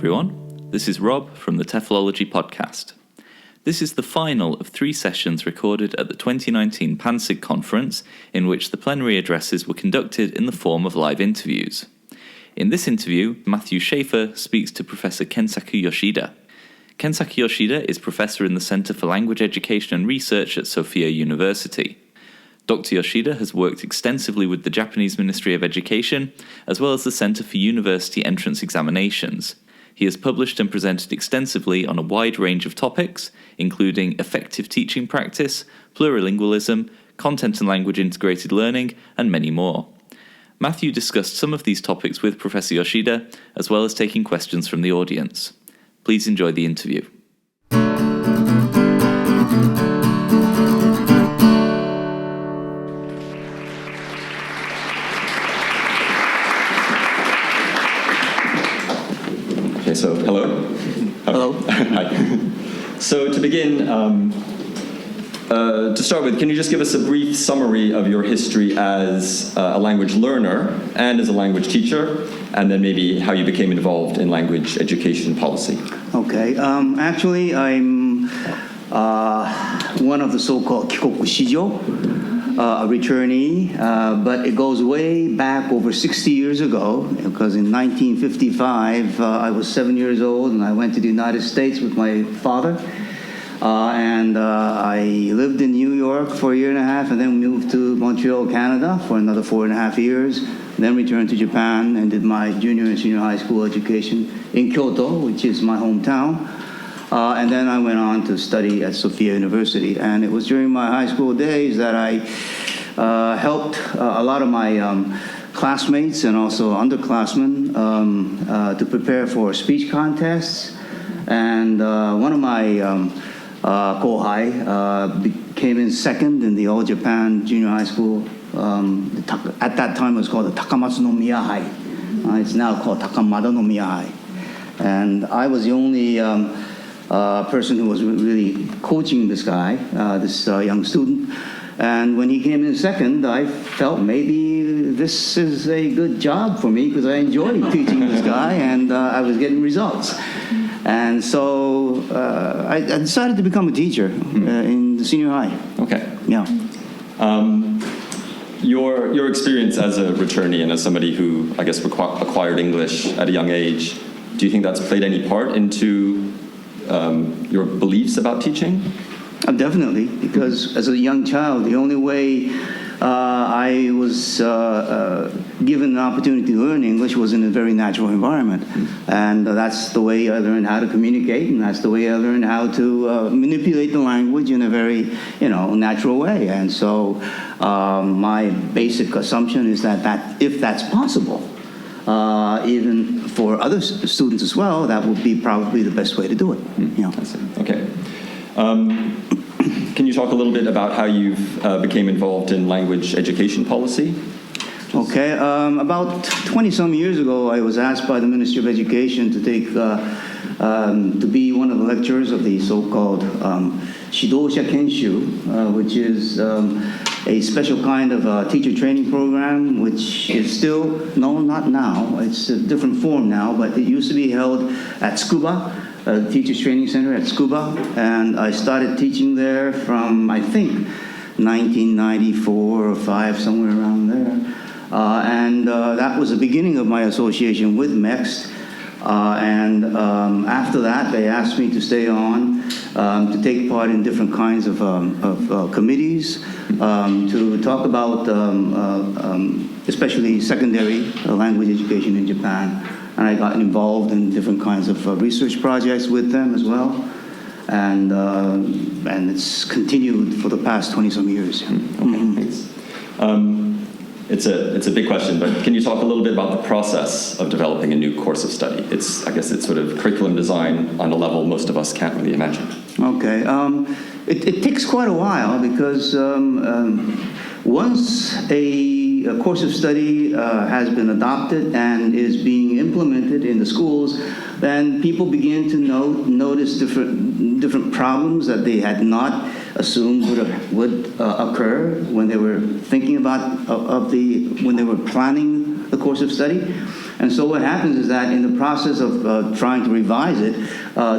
everyone. This is Rob from the TEFLology Podcast. This is the final of 3 sessions recorded at the 2019 PanSIG conference, in which the plenary addresses were conducted in the form of live interviews. In this interview, Matthew Schaefer speaks to Professor Kensaku Yoshida. Kensaku Yoshida is Professor in the Center for Language Education and Research at Sophia University. Dr. Yoshida has worked extensively with the Japanese Ministry of Education, as well as the Center for University Entrance Examinations. He has published and presented extensively on a wide range of topics, including effective teaching practice, plurilingualism, content and language integrated learning, and many more. Matthew discussed some of these topics with Professor Yoshida, as well as taking questions from the audience. Please enjoy the interview. Okay, so hello. Hello. Hi. So to begin, to start with, can you just give us a brief summary of your history as a language learner and as a language teacher, and then maybe how you became involved in language education policy? Okay. Actually, I'm one of the so-called Kikoku Shijo, a returnee, but it goes way back over 60 years ago, because in 1955, I was 7 years old, and I went to the United States with my father. And I lived in New York for a year and a half, and then moved to Montreal, Canada for another 4.5 years, then returned to Japan and did my junior and senior high school education in Kyoto, which is my hometown. And then I went on to study at Sophia University. And it was during my high school days that I helped a lot of my classmates and also underclassmen to prepare for speech contests. And one of my kohai came in second in the All Japan Junior High School. At that time, it was called the Takamatsu no Miya High. It's now called Takamada no Miya High. And I was the only person who was really coaching this guy, this young student. And when he came in second, I felt maybe this is a good job for me because I enjoyed teaching this guy, and I was getting results. And so I decided to become a teacher in the senior high. Okay. Yeah. Your experience as a returnee and as somebody who, I guess, acquired English at a young age, do you think that's played any part into your beliefs about teaching? Definitely, because as a young child, the only way I was given an opportunity to learn English was in a very natural environment. And that's the way I learned how to communicate, and that's the way I learned how to manipulate the language in a very, natural way. And so my basic assumption is that if that's possible, even for other students as well, that would be probably the best way to do it. I see. Okay. Can you talk a little bit about how you became involved in language education policy? Okay. About 20-some years ago, I was asked by the Ministry of Education to take to be one of the lecturers of the so-called Shidosha Kenshu, which is a special kind of teacher training program, which is still, no, not now, it's a different form now, but it used to be held at Tsukuba, Teachers Training Center at Tsukuba, and I started teaching there from, I think, 1994 or 5, somewhere around there. And that was the beginning of my association with MEXT. And after that, they asked me to stay on to take part in different kinds of committees to talk about especially secondary language education in Japan. And I got involved in different kinds of research projects with them as well. And it's continued for the past 20-some years. Okay, thanks. It's a big question, but can you talk a little bit about the process of developing a new course of study? I guess it's sort of curriculum design on a level most of us can't really imagine. Okay. It takes quite a while because once a course of study has been adopted and is being implemented in the schools, then people begin to notice different problems that they had not assumed would occur when they were thinking about when they were planning the course of study. And so what happens is that in the process of trying to revise it,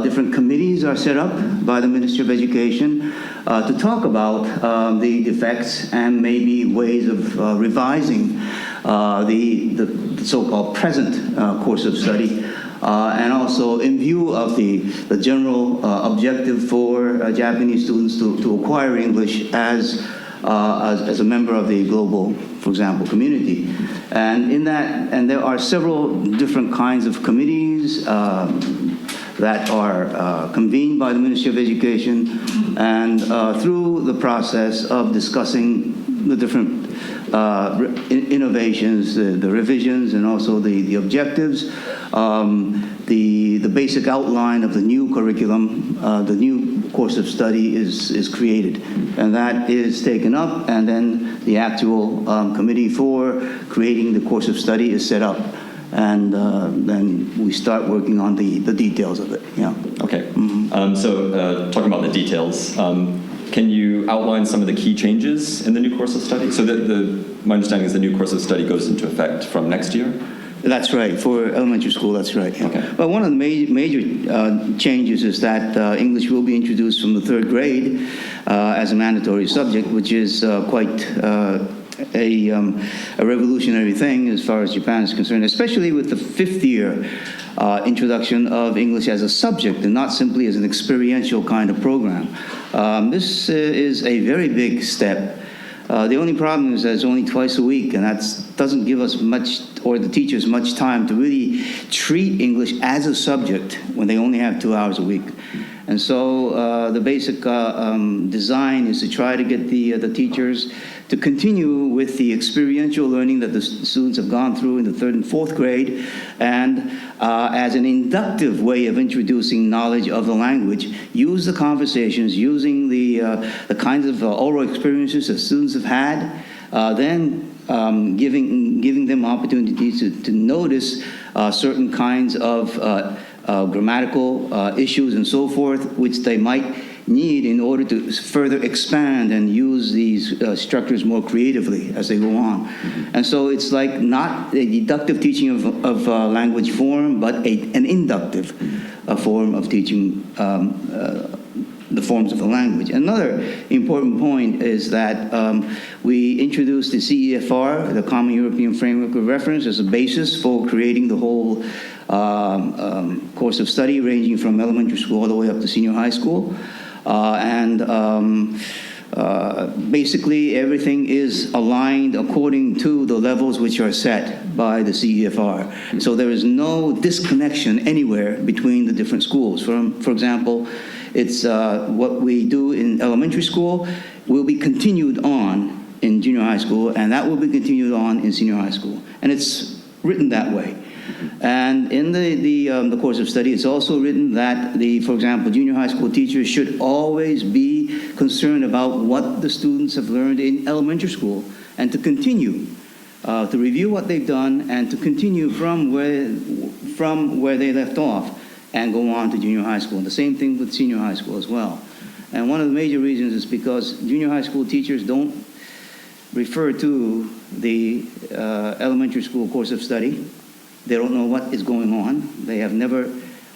different committees are set up by the Ministry of Education to talk about the defects and maybe ways of revising the so-called present course of study. And also in view of the general objective for Japanese students to acquire English as a member of the global, for example, community. And in that, and there are several different kinds of committees that are convened by the Ministry of Education, and through the process of discussing the different innovations, the revisions, and also the objectives, the basic outline of the new curriculum, the new course of study is created, and that is taken up, and then the actual committee for creating the course of study is set up, and then we start working on the details of it. Yeah. Okay. So talking about the details, can you outline some of the key changes in the new course of study? So my understanding is the new course of study goes into effect from next year? That's right. For elementary school, that's right. Yeah. Okay. But one of the major changes is that English will be introduced from the third grade as a mandatory subject, which is quite a revolutionary thing as far as Japan is concerned, especially with the fifth year introduction of English as a subject and not simply as an experiential kind of program. This is a very big step. The only problem is that it's only twice a week, and that doesn't give us much, or the teachers much time to really treat English as a subject when they only have 2 hours a week. And so the basic design is to try to get the teachers to continue with the experiential learning that the students have gone through in the third and fourth grade, and as an inductive way of introducing knowledge of the language, use the conversations, using the kinds of oral experiences that students have had, then giving them opportunities to notice certain kinds of grammatical issues and so forth, which they might need in order to further expand and use these structures more creatively as they go on. And so it's like not a deductive teaching of language form, but an inductive form of teaching the forms of the language. Another important point is that we introduced the CEFR, the Common European Framework of Reference, as a basis for creating the whole course of study, ranging from elementary school all the way up to senior high school. Basically everything is aligned according to the levels which are set by the CEFR. So there is no disconnection anywhere between the different schools. For example, it's what we do in elementary school will be continued on in junior high school, and that will be continued on in senior high school. And it's written that way. And in the course of study, it's also written that for example, junior high school teachers should always be concerned about what the students have learned in elementary school, and to continue to review what they've done and to continue from where they left off and go on to junior high school. And the same thing with senior high school as well. And one of the major reasons is because junior high school teachers don't refer to the elementary school course of study. They don't know what is going on. They have never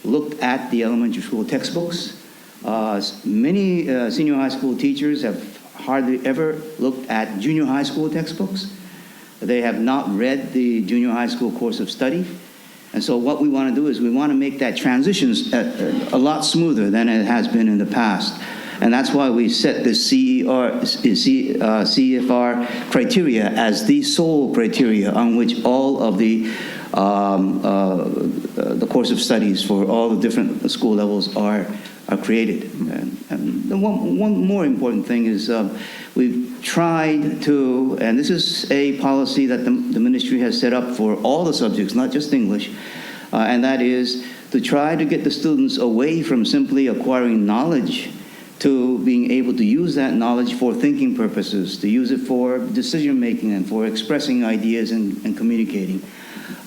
looked at the elementary school textbooks. Many senior high school teachers have hardly ever looked at junior high school textbooks. They have not read the junior high school course of study. And so what we want to do is we want to make that transition a lot smoother than it has been in the past. And that's why we set the CEFR criteria as the sole criteria on which all of the course of studies for all the different school levels are created. And the one more important thing is we've tried to, and this is a policy that the ministry has set up for all the subjects, not just English, and that is to try to get the students away from simply acquiring knowledge to being able to use that knowledge for thinking purposes, to use it for decision making and for expressing ideas and communicating.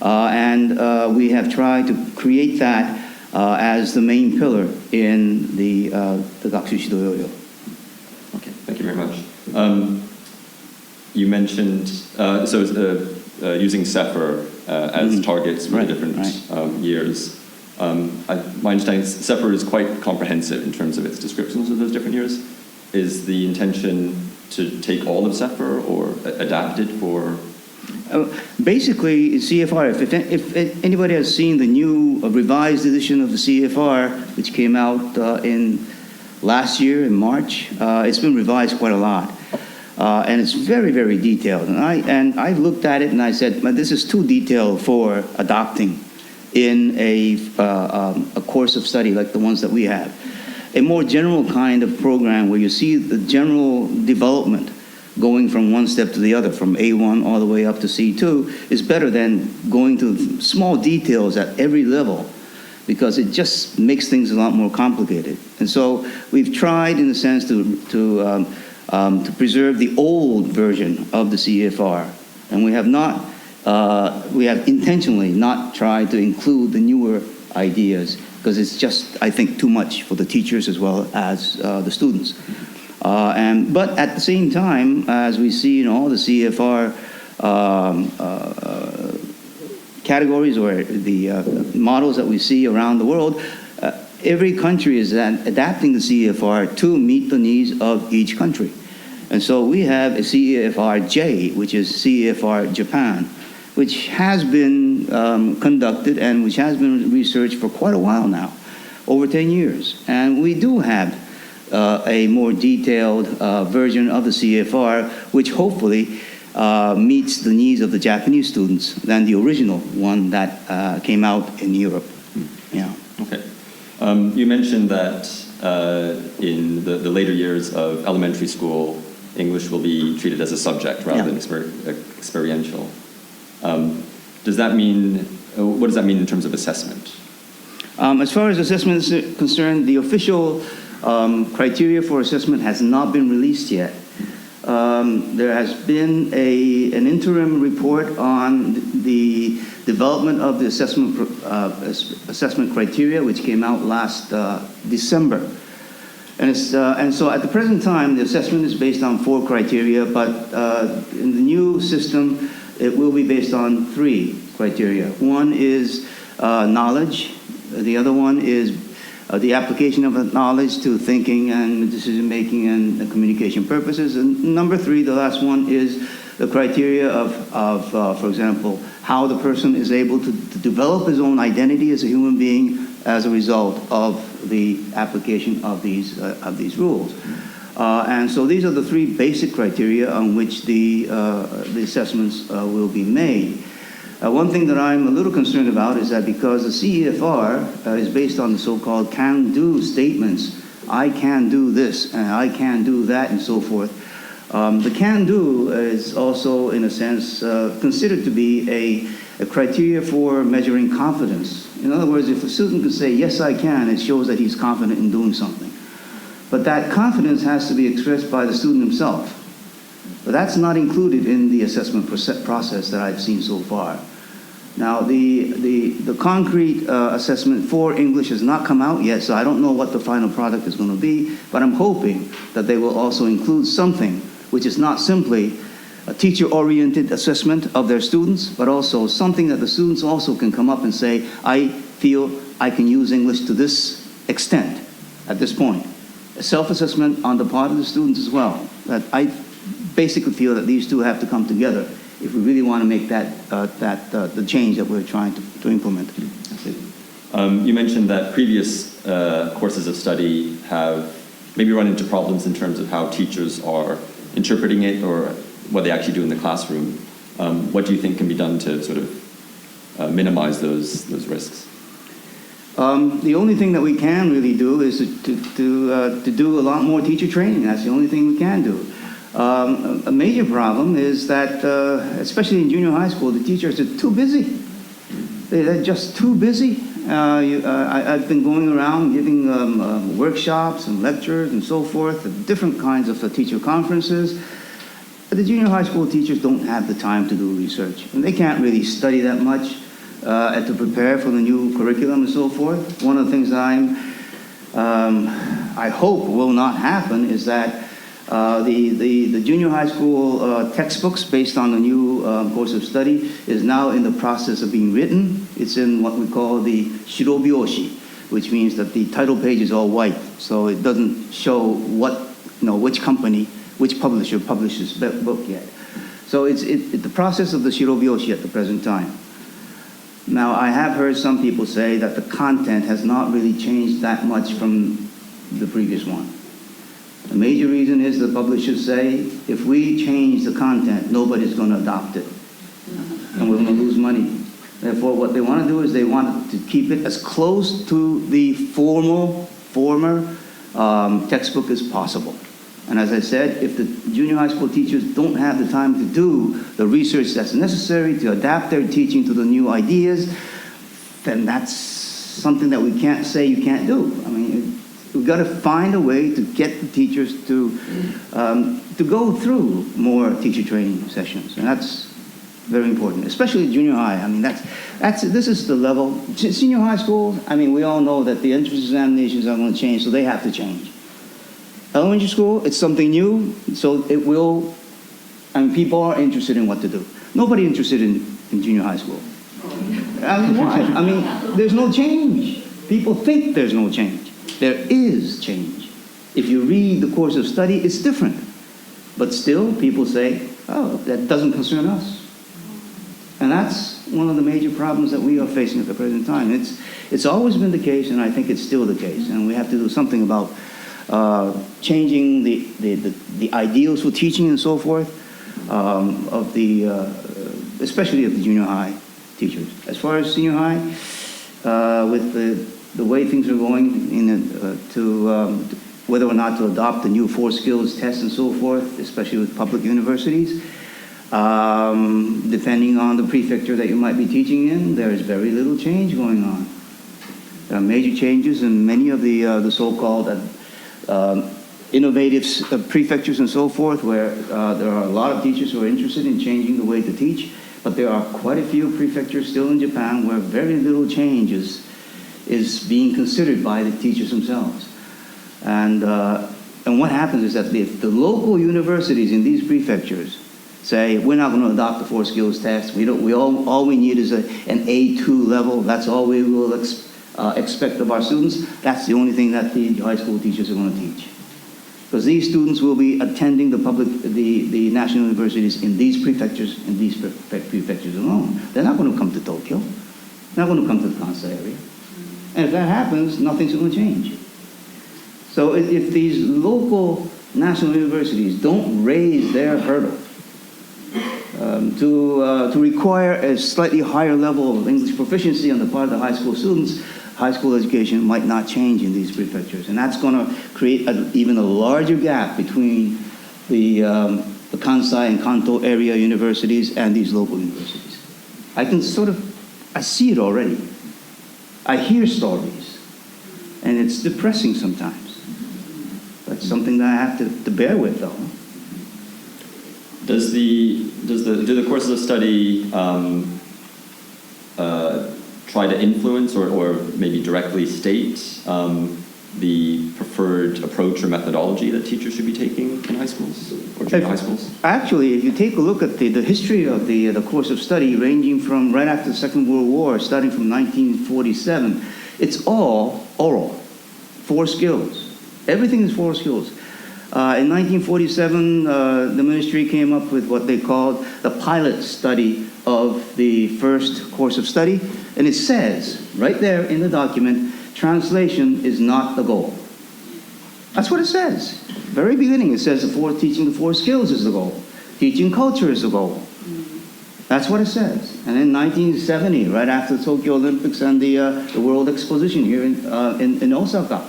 We have tried to create that as the main pillar in the Gakushido Yo-Yo. Okay, thank you very much. You mentioned, using SEPAR as targets for the different years. My understanding is SEPAR is quite comprehensive in terms of its descriptions of those different years. Is the intention to take all of SEPAR or adapt it for? Basically, CFR, if anybody has seen the new revised edition of the CFR, which came out in last year in March, it's been revised quite a lot. And it's very, very detailed. And I looked at it and I said, this is too detailed for adopting in a course of study like the ones that we have. A more general kind of program where you see the general development going from one step to the other, from A1 all the way up to C2, is better than going to small details at every level, because it just makes things a lot more complicated. And so we've tried, in a sense, to preserve the old version of the CFR, and we have intentionally not tried to include the newer ideas, because it's just, I think, too much for the teachers as well as the students. But at the same time, as we see in all the CFR categories or the models that we see around the world, every country is adapting the CFR to meet the needs of each country. And so we have a CFR-J, which is CFR Japan, which has been conducted and which has been researched for quite a while now, over 10 years. And we do have a more detailed version of the CFR, which hopefully meets the needs of the Japanese students than the original one that came out in Europe. Yeah. Okay. You mentioned that in the later years of elementary school, English will be treated as a subject rather than experiential. Does that mean, what does that mean in terms of assessment? As far as assessment is concerned, the official criteria for assessment has not been released yet. There has been an interim report on the development of the assessment criteria, which came out last December. And so at the present time, the assessment is based on 4 criteria, but in the new system, it will be based on 3 criteria. One is knowledge. The other one is the application of that knowledge to thinking and decision-making and communication purposes. And number 3, the last one, is the criteria of for example, how the person is able to develop his own identity as a human being as a result of the application of these rules. And so these are the 3 basic criteria on which the assessments will be made. One thing that I'm a little concerned about is that because the CEFR is based on the so-called can-do statements, I can do this and I can do that and so forth, the can-do is also, in a sense, considered to be a criteria for measuring confidence. In other words, if a student can say, yes, I can, it shows that he's confident in doing something. But that confidence has to be expressed by the student himself. But that's not included in the assessment process that I've seen so far. Now, the concrete assessment for English has not come out yet, so I don't know what the final product is going to be, but I'm hoping that they will also include something which is not simply a teacher-oriented assessment of their students, but also something that the students also can come up and say, I feel I can use English to this extent at this point. A self-assessment on the part of the students as well. That I basically feel that these two have to come together if we really want to make that the change that we're trying to implement. You mentioned that previous courses of study have maybe run into problems in terms of how teachers are interpreting it or what they actually do in the classroom. What do you think can be done to sort of minimize those risks? The only thing that we can really do is to do a lot more teacher training. That's the only thing we can do. A major problem is that, especially in junior high school, the teachers are too busy. They're just too busy. I've been going around giving workshops and lectures and so forth at different kinds of teacher conferences. But the junior high school teachers don't have the time to do research, and they can't really study that much and to prepare for the new curriculum and so forth. One of the things that I hope will not happen is that The junior high school textbooks based on the new course of study is now in the process of being written. It's in what we call the shirobyoshi, which means that the title page is all white, so it doesn't show which company, which publisher publishes the book yet. So it's the process of the shirobyoshi at the present time. Now, I have heard some people say that the content has not really changed that much from the previous one. The major reason is the publishers say, if we change the content, nobody's going to adopt it, and we're going to lose money. Therefore, what they want to do is they want to keep it as close to the former textbook as possible. And as I said, if the junior high school teachers don't have the time to do the research that's necessary to adapt their teaching to the new ideas, then that's something that we can't say you can't do. I mean, we've got to find a way to get the teachers to go through more teacher training sessions, and that's very important, especially junior high. I mean, this is the level. Senior high school, I mean, we all know that the entrance examinations are going to change, so they have to change. Elementary school, it's something new, so it will, and people are interested in what to do. Nobody interested in junior high school. I mean, why? I mean, there's no change. People think there's no change. There is change. If you read the course of study, it's different. But still, people say, oh, that doesn't concern us. And that's one of the major problems that we are facing at the present time. It's always been the case, and I think it's still the case. And we have to do something about changing the ideals for teaching and so forth especially of the junior high teachers. As far as senior high, with the way things are going to whether or not to adopt the new 4 skills test and so forth, especially with public universities, depending on the prefecture that you might be teaching in, there is very little change going on. There are major changes in many of the so-called innovative prefectures and so forth, where there are a lot of teachers who are interested in changing the way to teach, but there are quite a few prefectures still in Japan where very little change is being considered by the teachers themselves. And what happens is that if the local universities in these prefectures say, we're not going to adopt the 4 skills test, all we need is an A2 level, that's all we will expect of our students, that's the only thing that the high school teachers are going to teach. Because these students will be attending the national universities in these prefectures alone. They're not going to come to Tokyo. They're not going to come to the Kansai area. And if that happens, nothing's going to change. So if these local national universities don't raise their hurdle to require a slightly higher level of English proficiency on the part of the high school students, high school education might not change in these prefectures. And that's going to create even a larger gap between the Kansai and Kanto area universities and these local universities. I see it already. I hear stories, and it's depressing sometimes. That's something that I have to bear with, though. Do the courses of study try to influence or maybe directly state the preferred approach or methodology that teachers should be taking in high schools or junior high schools? Actually, if you take a look at the history of the course of study, ranging from right after the Second World War, starting from 1947, it's all oral, 4 skills. Everything is 4 skills. In 1947, the ministry came up with what they called the pilot study of the first course of study, and it says right there in the document, translation is not the goal. That's what it says. Very beginning, it says teaching the 4 skills is the goal. Teaching culture is the goal. That's what it says. And in 1970, right after the Tokyo Olympics and the World Exposition here in Osaka,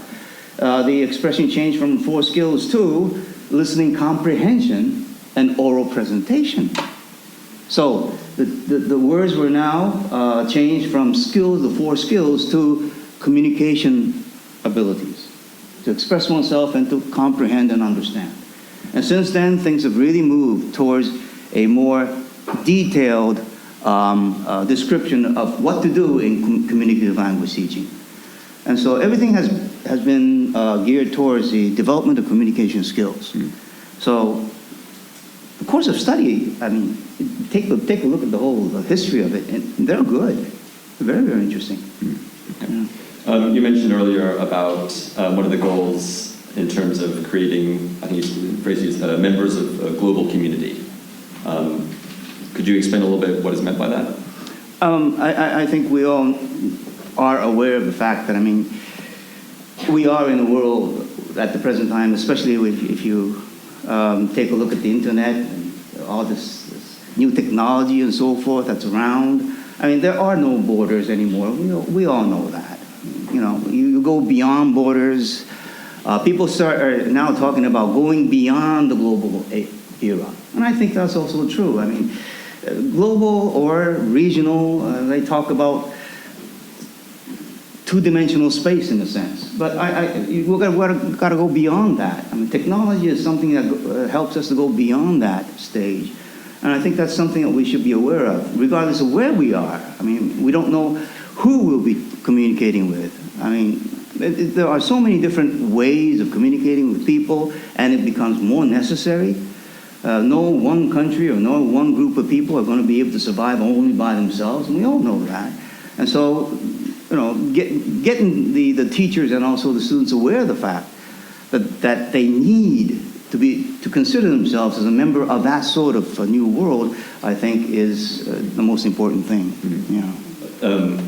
the expression changed from 4 skills to listening comprehension and oral presentation. So the words were now changed from skills, the 4 skills, to communication abilities, to express oneself and to comprehend and understand. And since then, things have really moved towards a more detailed description of what to do in communicative language teaching. And so everything has been geared towards the development of communication skills. So the course of study, I mean, take a look at the whole history of it, and they're good. They're very, very interesting. Okay. You mentioned earlier about one of the goals in terms of creating, I think you phrased members of a global community. Could you explain a little bit what is meant by that? I think we all are aware of the fact that, I mean, we are in a world at the present time, especially if you take a look at the internet, and all this new technology and so forth that's around. I mean, there are no borders anymore. We all know that. You go beyond borders. People are now talking about going beyond the global era. And I think that's also true. I mean, global or regional, they talk about two-dimensional space in a sense. But we've got to go beyond that. I mean, technology is something that helps us to go beyond that stage. And I think that's something that we should be aware of, regardless of where we are. I mean, we don't know who we'll be communicating with. I mean, there are so many different ways of communicating with people, and it becomes more necessary. No one country or no one group of people are going to be able to survive only by themselves, and we all know that. And so, getting the teachers and also the students aware of the fact that they need to consider themselves as a member of that sort of a new world, I think, is the most important thing. Mm-hmm.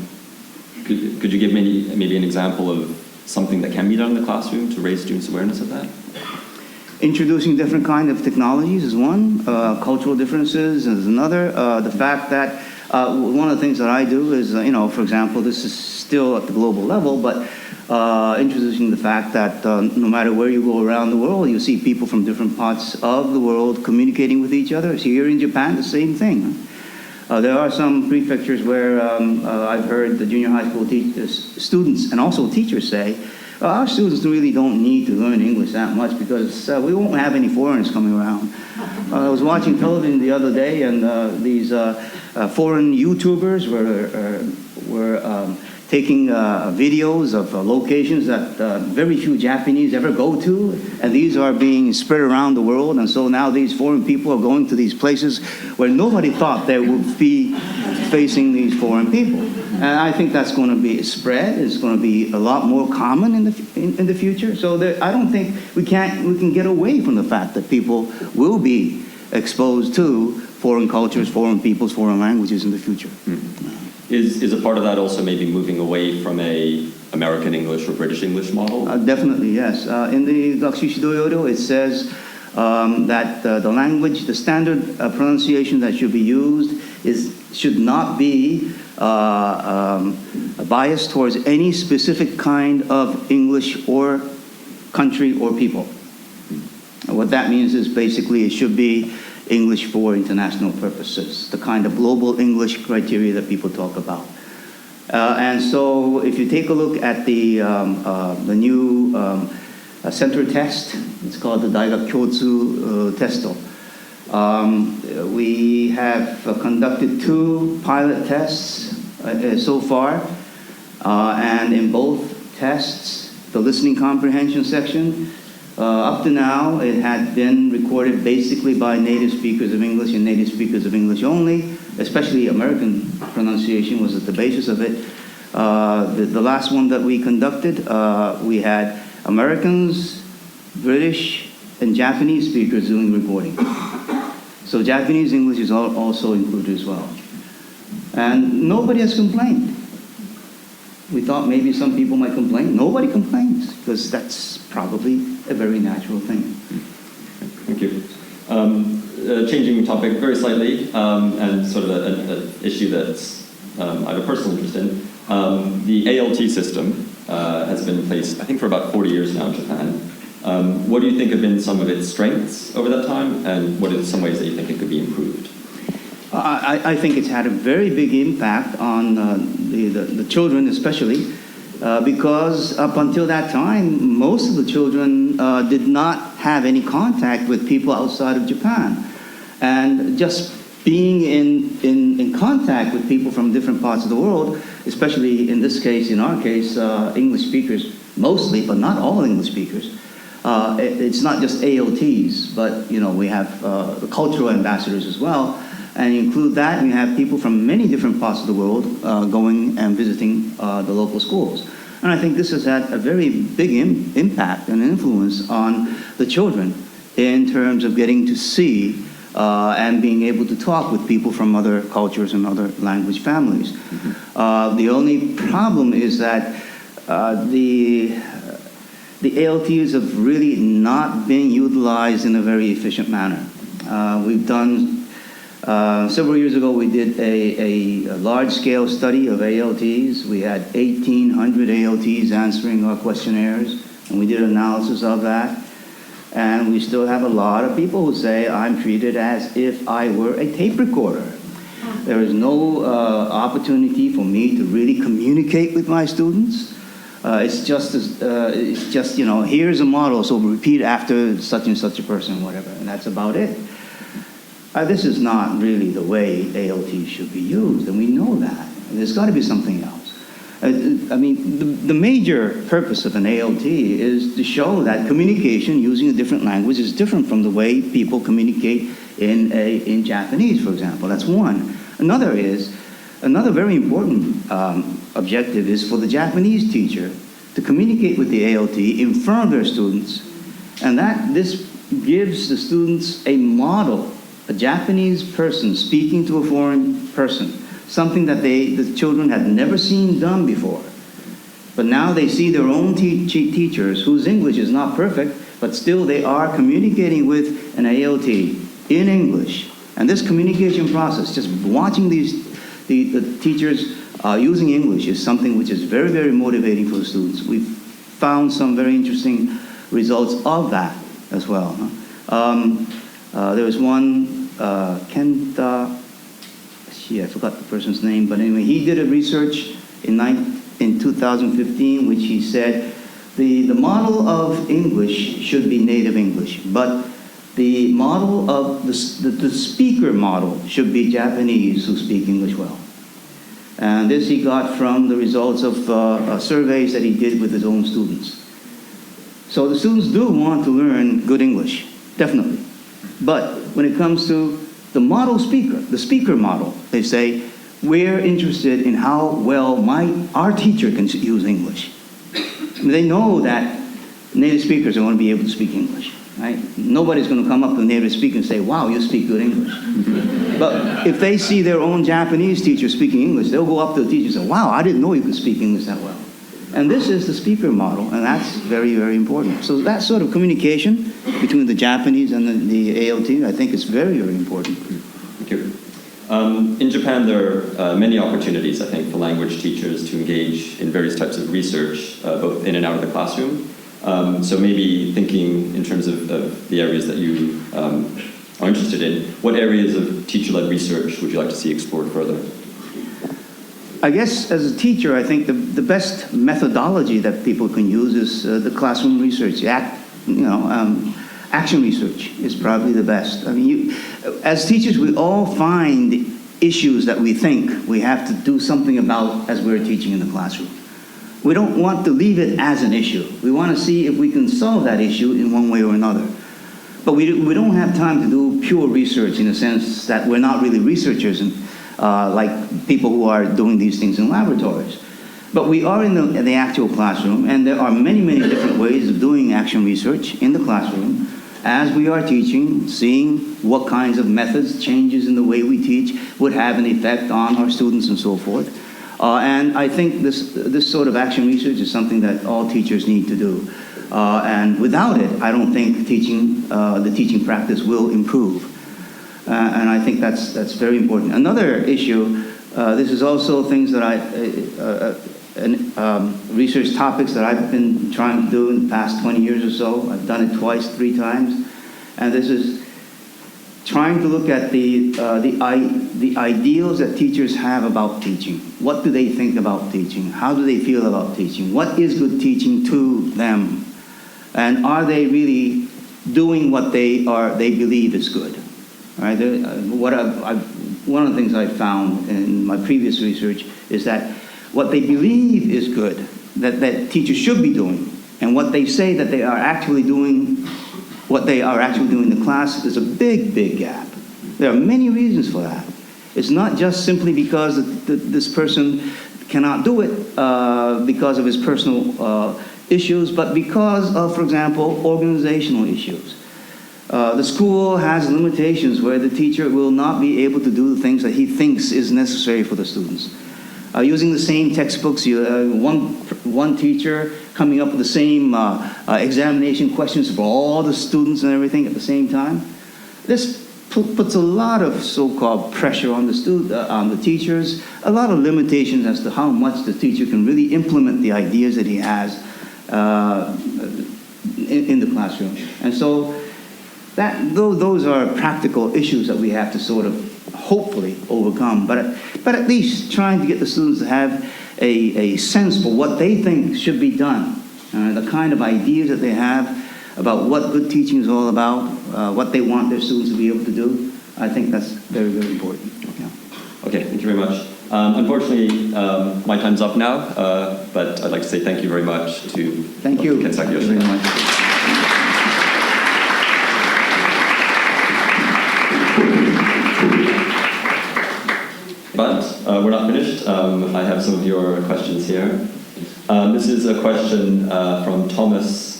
Could you give maybe an example of something that can be done in the classroom to raise students' awareness of that? Introducing different kind of technologies is one. Cultural differences is another. The fact that one of the things that I do is, for example, this is still at the global level, but introducing the fact that no matter where you go around the world, you see people from different parts of the world communicating with each other. So here in Japan, the same thing. There are some prefectures where I've heard the junior high school students and also teachers say, our students really don't need to learn English that much because we won't have any foreigners coming around. I was watching television the other day, and these foreign YouTubers were taking videos of locations that very few Japanese ever go to, and these are being spread around the world. And so now these foreign people are going to these places where nobody thought they would be facing these foreign people. And I think that's going to be spread. It's going to be a lot more common in the future. So I don't think we can get away from the fact that people will be exposed to foreign cultures, foreign peoples, foreign languages in the future. Mm-hmm. Is a part of that also maybe moving away from a American English or British English model? Definitely, yes. In the Gakushidoyodo, it says that the language, the standard pronunciation that should be used should not be biased towards any specific kind of English or country or people. What that means is basically it should be English for international purposes, the kind of global English criteria that people talk about. And so if you take a look at the new center test, it's called the Daigak Kyotsu Testo. We have conducted 2 pilot tests so far, and in both tests, the listening comprehension section, up to now, it had been recorded basically by native speakers of English and native speakers of English only, especially American pronunciation was at the basis of it. The last one that we conducted, we had Americans, British, and Japanese speakers doing recording. So Japanese English is also included as well. And nobody has complained. We thought maybe some people might complain. Nobody complains, because that's probably a very natural thing. Thank you. Changing topic very slightly, and sort of an issue that's I have a personal interest in. The ALT system has been in place, I think, for about 40 years now in Japan. What do you think have been some of its strengths over that time, and what are some ways that you think it could be improved? I think it's had a very big impact on the children, especially, because up until that time, most of the children did not have any contact with people outside of Japan. And just being in contact with people from different parts of the world, especially in this case, in our case, English speakers mostly, but not all English speakers, It's not just ALTs, but we have the cultural ambassadors as well. And you include that, and you have people from many different parts of the world going and visiting the local schools. And I think this has had a very big impact and influence on the children in terms of getting to see and being able to talk with people from other cultures and other language families. The only problem is that the ALTs have really not been utilized in a very efficient manner. We've done, several years ago, we did a large-scale study of ALTs. We had 1,800 ALTs answering our questionnaires, and we did analysis of that. And we still have a lot of people who say, I'm treated as if I were a tape recorder. There is no opportunity for me to really communicate with my students. It's just, here's a model, so repeat after such and such a person, whatever, and that's about it. This is not really the way ALT should be used, and we know that. There's got to be something else. The major purpose of an ALT is to show that communication using a different language is different from the way people communicate in Japanese, for example. That's one. Another very important objective is for the Japanese teacher to communicate with the ALT in front of their students, and this gives the students a model, a Japanese person speaking to a foreign person. Something that the children had never seen done before. But now they see their own teachers whose English is not perfect, but still they are communicating with an ALT in English. And this communication process, just watching the teachers using English, is something which is very, very motivating for the students. We've found some very interesting results of that as well. There was one, I forgot the person's name, but anyway, he did a research in 2015, which he said the model of English should be native English, but the model of the speaker model should be Japanese who speak English well. And this he got from the results of surveys that he did with his own students. So the students do want to learn good English, definitely. But when it comes to the model speaker, the speaker model, they say, we're interested in how well our teacher can use English. They know that native speakers are going to be able to speak English, right? Nobody's going to come up to a native speaker and say, wow, you speak good English. But if they see their own Japanese teacher speaking English, they'll go up to the teacher and say, wow, I didn't know you could speak English that well. And this is the speaker model, and that's very, very important. So that sort of communication between the Japanese and the ALT, I think is very, very important. Thank you. In Japan, there are many opportunities, I think, for language teachers to engage in various types of research, both in and out of the classroom. So maybe thinking in terms of the areas that you are interested in, what areas of teacher-led research would you like to see explored further? I guess as a teacher, I think the best methodology that people can use is the classroom research. Action research is probably the best. I mean, as teachers, we all find issues that we think we have to do something about as we're teaching in the classroom. We don't want to leave it as an issue. We want to see if we can solve that issue in one way or another. But we don't have time to do pure research in the sense that we're not really researchers and like people who are doing these things in laboratories. But we are in the actual classroom, and there are many, many different ways of doing action research in the classroom as we are teaching, seeing what kinds of methods, changes in the way we teach would have an effect on our students and so forth. And I think this sort of action research is something that all teachers need to do. And without it, I don't think the teaching practice will improve. And I think that's very important. Another issue, this is also things that research topics that I've been trying to do in the past 20 years or so. I've done it twice, 3 times. And this is trying to look at the ideals that teachers have about teaching. What do they think about teaching? How do they feel about teaching? What is good teaching to them? And are they really doing what they believe is good? Right? One of the things I found in my previous research is that what they believe is good, that teachers should be doing, and what they say that they are actually doing, what they are actually doing in the class, is a big, big gap. There are many reasons for that. It's not just simply because this person cannot do it because of his personal issues, but because of, for example, organizational issues. The school has limitations where the teacher will not be able to do the things that he thinks is necessary for the students. Using the same textbooks, one teacher coming up with the same examination questions for all the students and everything at the same time. This puts a lot of so-called pressure on the teachers, a lot of limitations as to how much the teacher can really implement the ideas that he has in the classroom. And so those are practical issues that we have to sort of hopefully overcome, but at least trying to get the students to have a sense for what they think should be done, the kind of ideas that they have about what good teaching is all about, what they want their students to be able to do. I think that's very, very important. Yeah. Okay, thank you very much. Unfortunately, my time's up now, but I'd like to say thank you very much to Kensaku Yoshida. Very much. But we're not finished. I have some of your questions here. This is a question from Thomas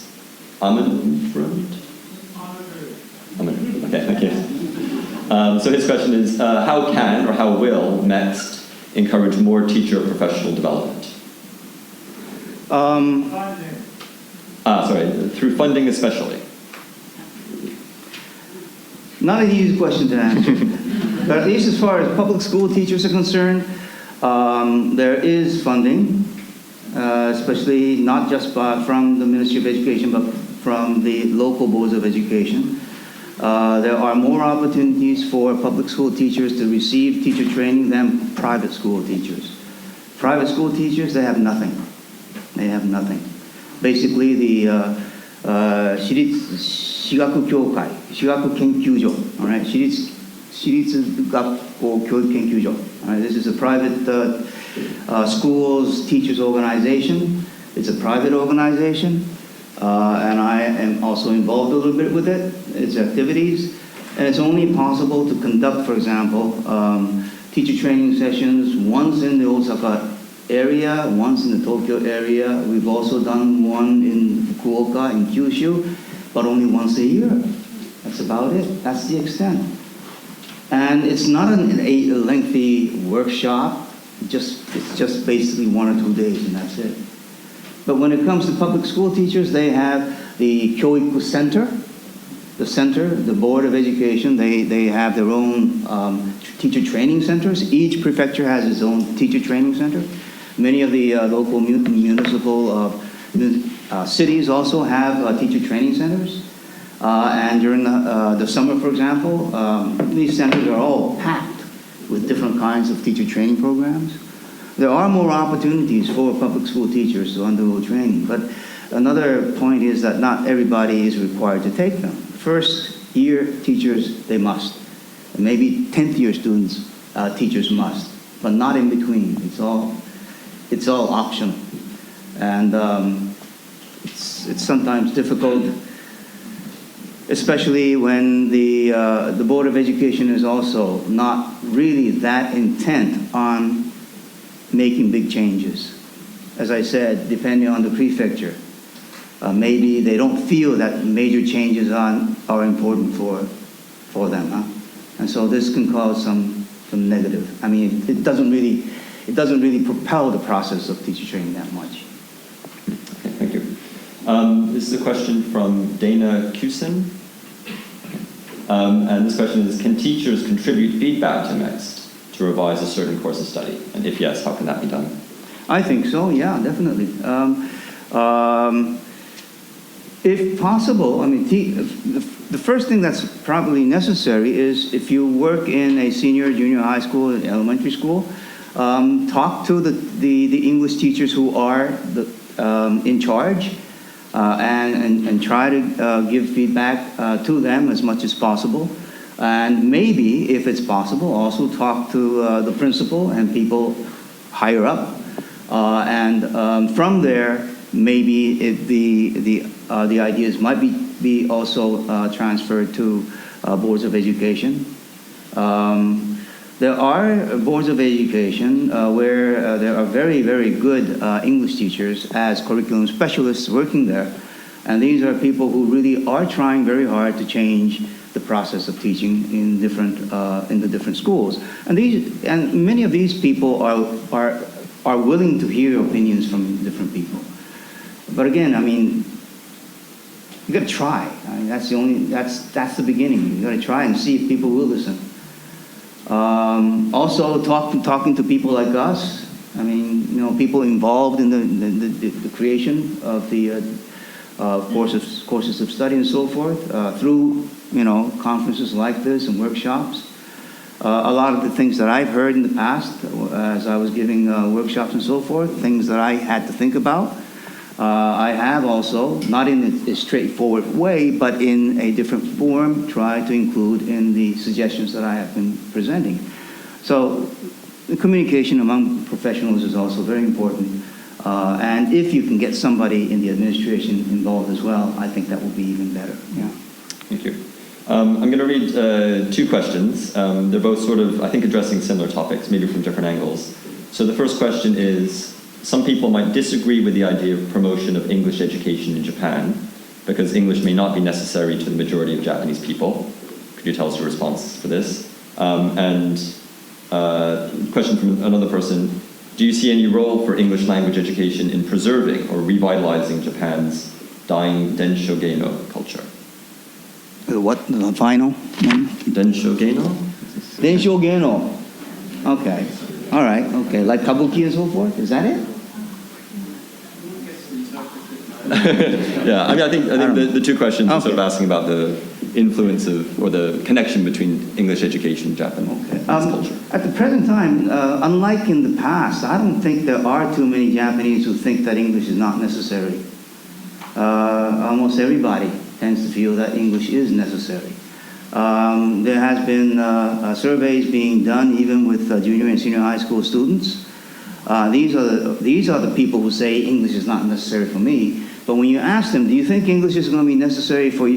Amundfront. Okay, thank you. So his question is, how can or how will MEXT encourage more teacher professional development? Through funding especially. Not an easy question to answer. But at least as far as public school teachers are concerned, there is funding, especially not just from the Ministry of Education, but from the local boards of education. There are more opportunities for public school teachers to receive teacher training than private school teachers. Private school teachers, they have nothing. They have nothing. Basically, the 私立私学協会、私学研究所, all right? 私立学校教育研究所. All right? This is a private schools teachers organization. It's a private organization, and I am also involved a little bit with it, its activities. And it's only possible to conduct, for example, teacher training sessions once in the Osaka area, once in the Tokyo area. We've also done one in Fukuoka, in Kyushu, but only once a year. That's about it. That's the extent. And it's not a lengthy workshop. It's just basically 1 or 2 days, and that's it. But when it comes to public school teachers, they have the Kyoiku Center. The center, the Board of Education, they have their own teacher training centers. Each prefecture has its own teacher training center. Many of the local municipal cities also have teacher training centers. And during the summer, for example, these centers are all packed with different kinds of teacher training programs. There are more opportunities for public school teachers to undergo training, but another point is that not everybody is required to take them. First year teachers, they must. And maybe 10th year students, teachers must, but not in between. It's all optional. And it's sometimes difficult, especially when the Board of Education is also not really that intent on making big changes. As I said, depending on the prefecture, maybe they don't feel that major changes are important for them. Huh? And so this can cause some negative. I mean, it doesn't really propel the process of teacher training that much. Okay, thank you. This is a question from Dana Cusin. And this question is, can teachers contribute feedback to MEXT to revise a certain course of study? And if yes, how can that be done? I think so, yeah, definitely. If possible, I mean, the first thing that's probably necessary is if you work in a senior, junior high school, elementary school, talk to the English teachers who are in charge and try to give feedback to them as much as possible. And maybe, if it's possible, also talk to the principal and people higher up. And from there, maybe the ideas might be also transferred to boards of education. There are boards of education where there are very, very good English teachers as curriculum specialists working there. And these are people who really are trying very hard to change the process of teaching in the different schools. And many of these people are willing to hear opinions from different people. But again, I mean, you got to try. I mean, that's the beginning. You got to try and see if people will listen. Also, talking to people like us. I mean, people involved in the creation of the courses of study and so forth through conferences like this and workshops. A lot of the things that I've heard in the past as I was giving workshops and so forth, things that I had to think about. I have also, not in a straightforward way, but in a different form, tried to include in the suggestions that I have been presenting. So the communication among professionals is also very important. And if you can get somebody in the administration involved as well, I think that will be even better. Yeah. Thank you. I'm going to read two questions. They're both sort of, I think, addressing similar topics, maybe from different angles. So the first question is, some people might disagree with the idea of promotion of English education in Japan because English may not be necessary to the majority of Japanese people. Could you tell us your response for this? And question from another person, do you see any role for English language education in preserving or revitalizing Japan's dying Densho-geino culture? What, the final one? Densho-geino? Densho-geino. Okay. All right. Okay. Like kabuki and so forth? Is that it? Yeah, I think the two questions are sort of asking about the influence of, or the connection between English education and Japanese culture. At the present time, unlike in the past, I don't think there are too many Japanese who think that English is not necessary. Almost everybody tends to feel that English is necessary. There has been surveys being done even with junior and senior high school students. These are the people who say English is not necessary for me. But when you ask them, do you think English is going to be necessary for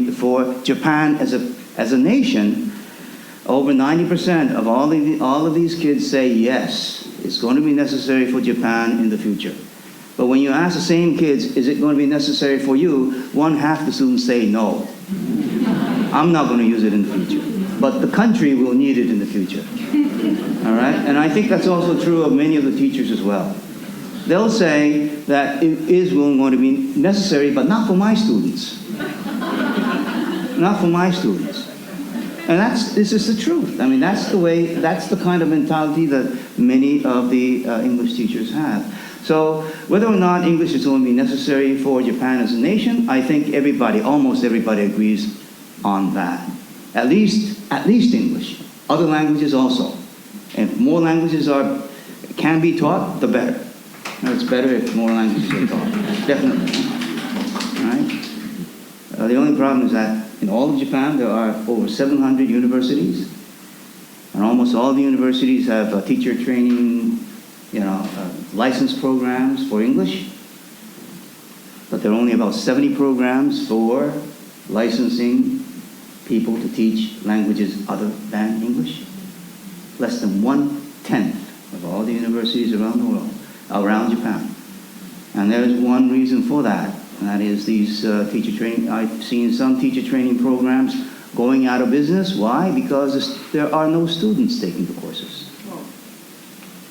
Japan as a nation? Over 90% of all of these kids say yes, it's going to be necessary for Japan in the future. But when you ask the same kids, is it going to be necessary for you? Half the students say no. I'm not going to use it in the future. But the country will need it in the future. All right? And I think that's also true of many of the teachers as well. They'll say that it is going to be necessary, but not for my students. Not for my students. And this is the truth. I mean, that's the kind of mentality that many of the English teachers have. So whether or not English is going to be necessary for Japan as a nation, I think almost everybody agrees on that. At least English. Other languages also. If more languages can be taught, the better. It's better if more languages are taught. Definitely. All right? The only problem is that in all of Japan, there are over 700 universities. And almost all the universities have teacher training, license programs for English. But there are only about 70 programs for licensing people to teach languages other than English. Less than 1/10 of all the universities around the world, around Japan. And there's one reason for that, and that is these teacher training. I've seen some teacher training programs going out of business. Why? Because there are no students taking the courses.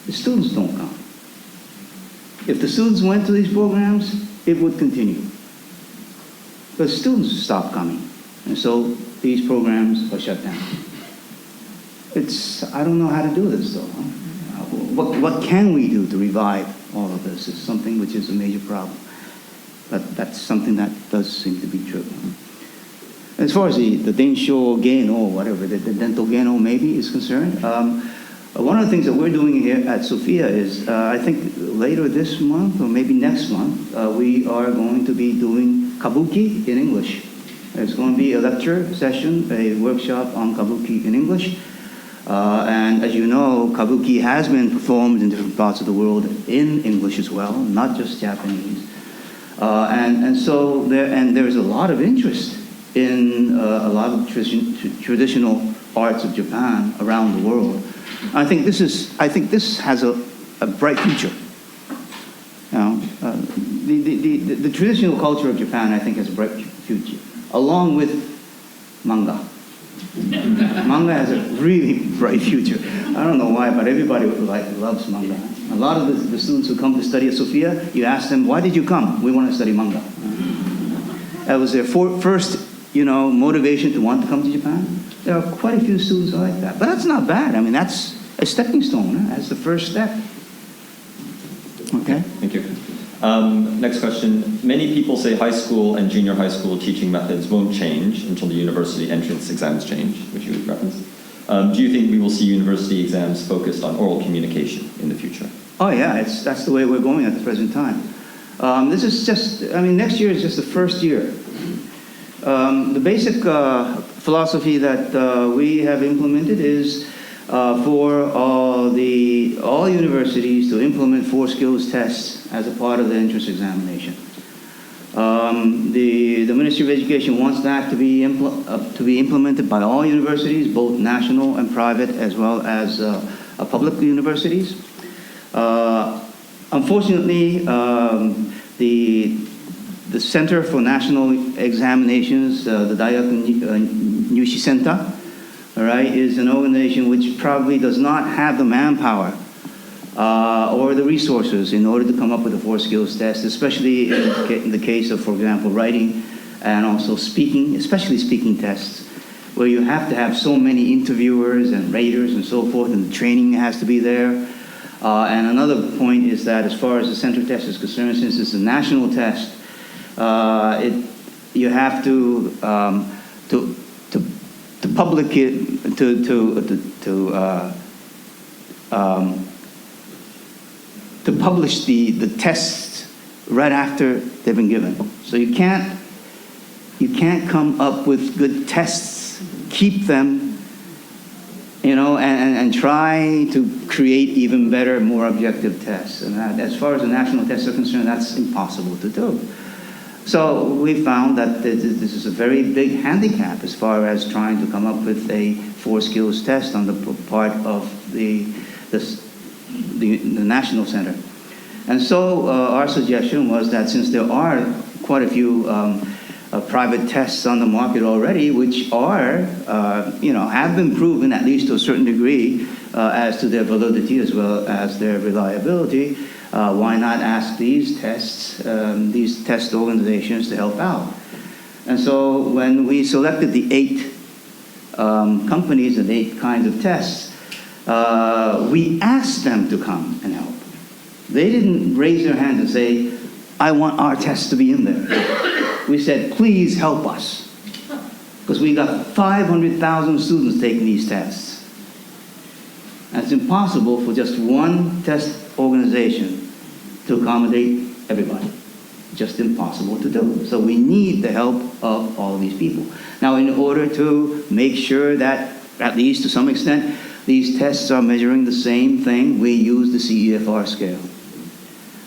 The students don't come. If the students went to these programs, it would continue. But students stopped coming, and so these programs are shut down. I don't know how to do this, though. What can we do to revive all of this? Is something which is a major problem. But that's something that does seem to be true. As far as the Densho-geino, or whatever, the dental-geino maybe is concerned, one of the things that we're doing here at Sophia is, I think later this month, or maybe next month, we are going to be doing kabuki in English. There's going to be a lecture session, a workshop on kabuki in English. And as you know, kabuki has been performed in different parts of the world in English as well, not just Japanese. And so there's a lot of interest in a lot of traditional arts of Japan around the world. I think this has a bright future. You know, the traditional culture of Japan, I think, has a bright future, along with manga. Manga has a really bright future. I don't know why, but everybody loves manga. A lot of the students who come to study at Sophia, you ask them, why did you come? We want to study manga. That was their first, motivation to want to come to Japan. There are quite a few students like that. But that's not bad. I mean, that's a stepping stone. Huh? That's the first step. Okay? Thank you. Next question. Many people say high school and junior high school teaching methods won't change until the university entrance exams change, which you referenced. Do you think we will see university exams focused on oral communication in the future? Oh yeah, that's the way we're going at the present time. This is just, next year is just the first year. The basic philosophy that we have implemented is for all universities to implement 4 skills tests as a part of the entrance examination. The Ministry of Education wants that to be implemented by all universities, both national and private, as well as public universities. Unfortunately, the Center for National Examinations, the Daigaku Nyushi Center, is an organization which probably does not have the manpower or the resources in order to come up with a 4 skills test, especially in the case of, for example, writing and also speaking, especially speaking tests, where you have to have so many interviewers and raters and so forth, and the training has to be there. And another point is that as far as the center test is concerned, since it's a national test, you have to publish the tests right after they've been given. So you can't come up with good tests, keep them, and try to create even better, more objective tests. And as far as the national tests are concerned, that's impossible to do. So we found that this is a very big handicap as far as trying to come up with a 4 skills test on the part of the national center. And so our suggestion was that since there are quite a few private tests on the market already, which are, have been proven at least to a certain degree as to their validity as well as their reliability, why not ask these test organizations to help out? And so when we selected the 8 companies and 8 kinds of tests, we asked them to come and help. They didn't raise their hand and say, I want our test to be in there. We said, please help us. Because we got 500,000 students taking these tests. And it's impossible for just one test organization to accommodate everybody. Just impossible to do. So we need the help of all of these people. Now, in order to make sure that, at least to some extent, these tests are measuring the same thing, we use the CEFR scale.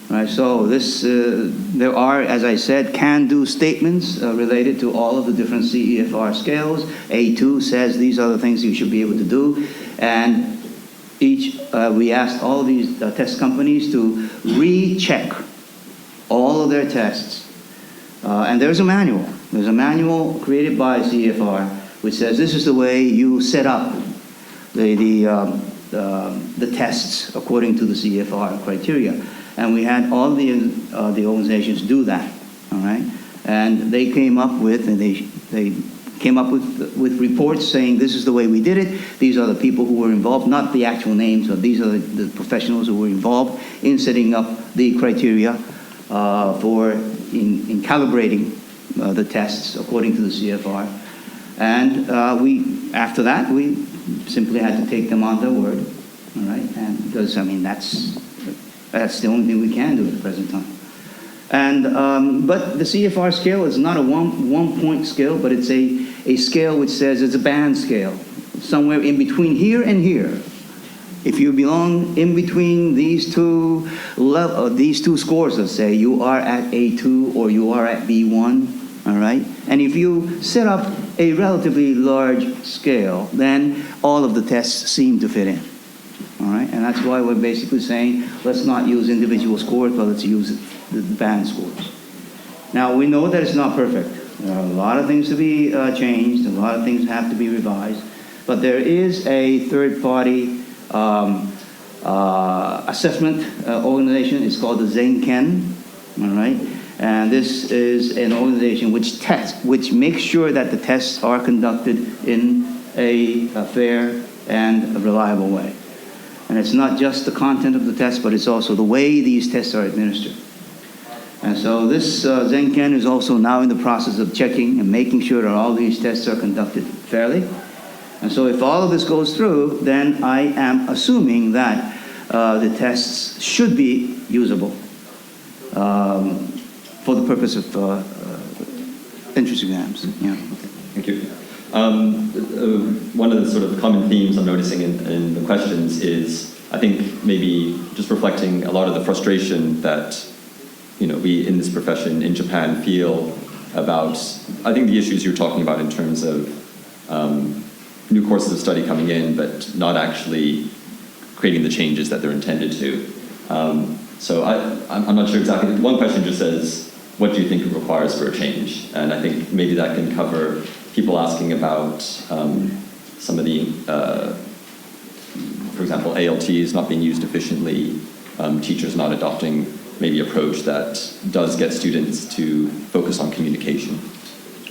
Right, so there are, as I said, can-do statements related to all of the different CEFR scales. A2 says these are the things you should be able to do. And we asked all of these test companies to recheck all of their tests. And there's a manual. There's a manual created by CEFR which says this is the way you set up the tests according to the CEFR criteria. And we had all the organizations do that, all right? And they came up with, with reports saying this is the way we did it. These are the people who were involved, not the actual names, but these are the professionals who were involved in setting up the criteria in calibrating the tests according to the CFR. And after that, we simply had to take them on their word, all right? And because, that's the only thing we can do at the present time. And but the CFR scale is not a one-point scale, but it's a scale which says it's a band scale, somewhere in between here and here. If you belong in between these two scores, let's say, you are at A2 or you are at B1, all right? And if you set up a relatively large scale, then all of the tests seem to fit in, all right? And that's why we're basically saying, let's not use individual scores, but let's use the band scores. Now, we know that it's not perfect. There are a lot of things to be changed, a lot of things have to be revised, but there is a third-party assessment organization. It's called the Zenken, all right? And this is an organization which makes sure that the tests are conducted in a fair and a reliable way. And it's not just the content of the test, but it's also the way these tests are administered. And so this Zenken is also now in the process of checking and making sure that all these tests are conducted fairly. And so if all of this goes through, then I am assuming that the tests should be usable for the purpose of entrance exams. Yeah. Thank you. One of the sort of common themes I'm noticing in the questions is, I think, maybe just reflecting a lot of the frustration that we in this profession in Japan feel about, I think, the issues you're talking about in terms of new courses of study coming in, but not actually creating the changes that they're intended to. So I'm not sure exactly. One question just says, what do you think it requires for a change? And I think maybe that can cover people asking about some of the, for example, ALTs not being used efficiently, teachers not adopting maybe approach that does get students to focus on communication.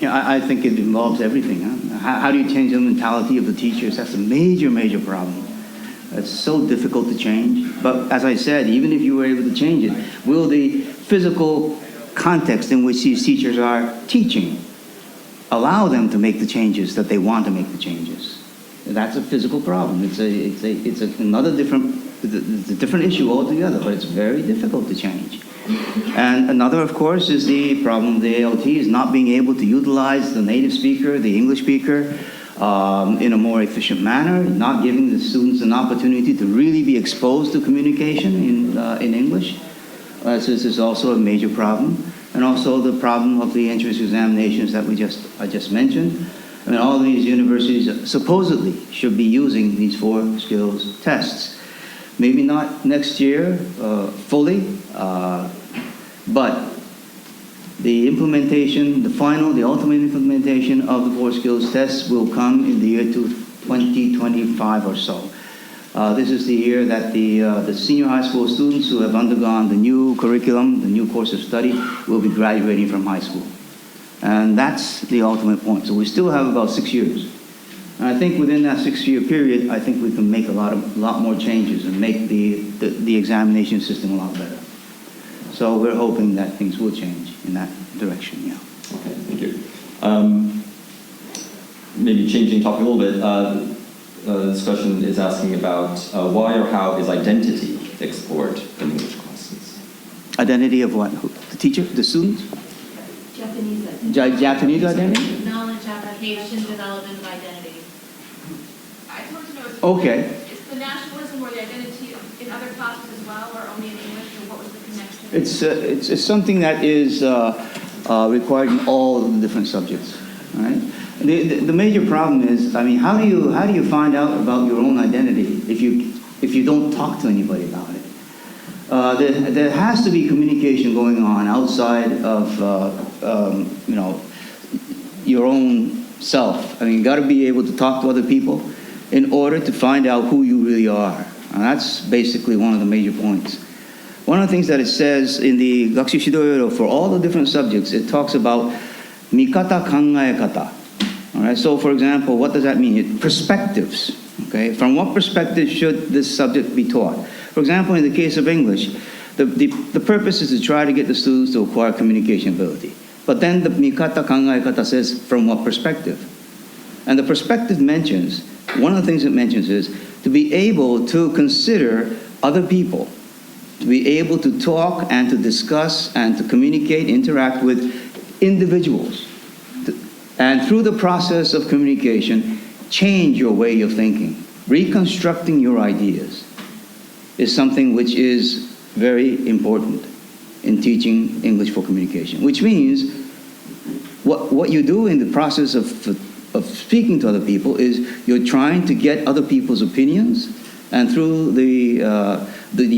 Yeah, I think it involves everything. Huh? How do you change the mentality of the teachers? That's a major, major problem. It's so difficult to change. But as I said, even if you were able to change it, will the physical context in which these teachers are teaching allow them to make the changes that they want to make the changes? That's a physical problem. It's a different issue altogether, but it's very difficult to change. And another, of course, is the problem of the ALTs not being able to utilize the native speaker, the English speaker, in a more efficient manner, not giving the students an opportunity to really be exposed to communication in English. This is also a major problem. And also the problem of the entrance examinations that I just mentioned. I mean, all these universities supposedly should be using these 4 skills tests. Maybe not next year fully, but the implementation, the ultimate implementation of the 4 skills tests will come in the year 2025 or so. This is the year that the senior high school students who have undergone the new curriculum, the new course of study, will be graduating from high school. And that's the ultimate point. So we still have about 6 years. And I think within that 6-year period, I think we can make a lot more changes and make the examination system a lot better. So we're hoping that things will change in that direction, yeah. Okay, thank you. Maybe changing topic a little bit, this question is asking about why or how is identity explored in English classes? Identity of what? The teacher? The students? Japanese identity. Japanese identity? Knowledge application, development of identity. I just want to know if Okay. is the nationalism or the identity in other classes as well, or only in English, or what was the connection? It's something that is required in all the different subjects, right? The major problem is, I mean, how do you find out about your own identity if you don't talk to anybody about it? There has to be communication going on outside of your own self. I mean, you got to be able to talk to other people in order to find out who you really are. And that's basically one of the major points. One of the things that it says in the Gakushu Shidoryodo for all the different subjects, it talks about mikata kangaekata. All right. So, for example, what does that mean? Perspectives. Okay. From what perspective should this subject be taught? For example, in the case of English, the purpose is to try to get the students to acquire communication ability. But then the mikata kangaekata says from what perspective? And the perspective mentions, one of the things it mentions is to be able to consider other people, to be able to talk and to discuss and to communicate, interact with individuals. And through the process of communication, change your way of thinking. reconstructing your ideas is something which is very important in teaching English for communication, which means what you do in the process of speaking to other people is you're trying to get other people's opinions, and through the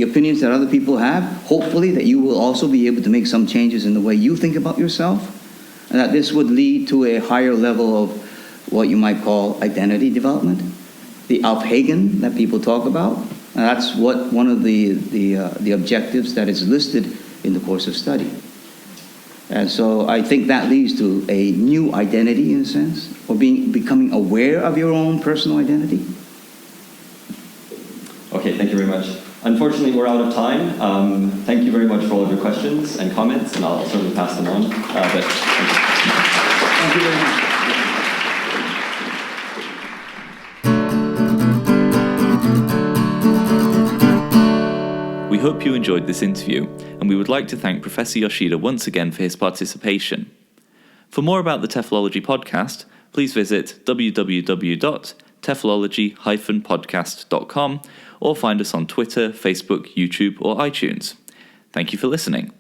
opinions that other people have, hopefully that you will also be able to make some changes in the way you think about yourself, and that this would lead to a higher level of what you might call identity development, the Aufhegen that people talk about. And that's what one of the objectives that is listed in the course of study. And so I think that leads to a new identity, in a sense, or becoming aware of your own personal identity. Okay, thank you very much. Unfortunately, we're out of time. Thank you very much for all of your questions and comments, and I'll certainly pass them on. Thank you very much. We hope you enjoyed this interview, and we would like to thank Professor Yoshida once again for his participation. For more about the TEFLology podcast, please visit www.teflology-podcast.com or find us on Twitter, Facebook, YouTube, or iTunes. Thank you for listening.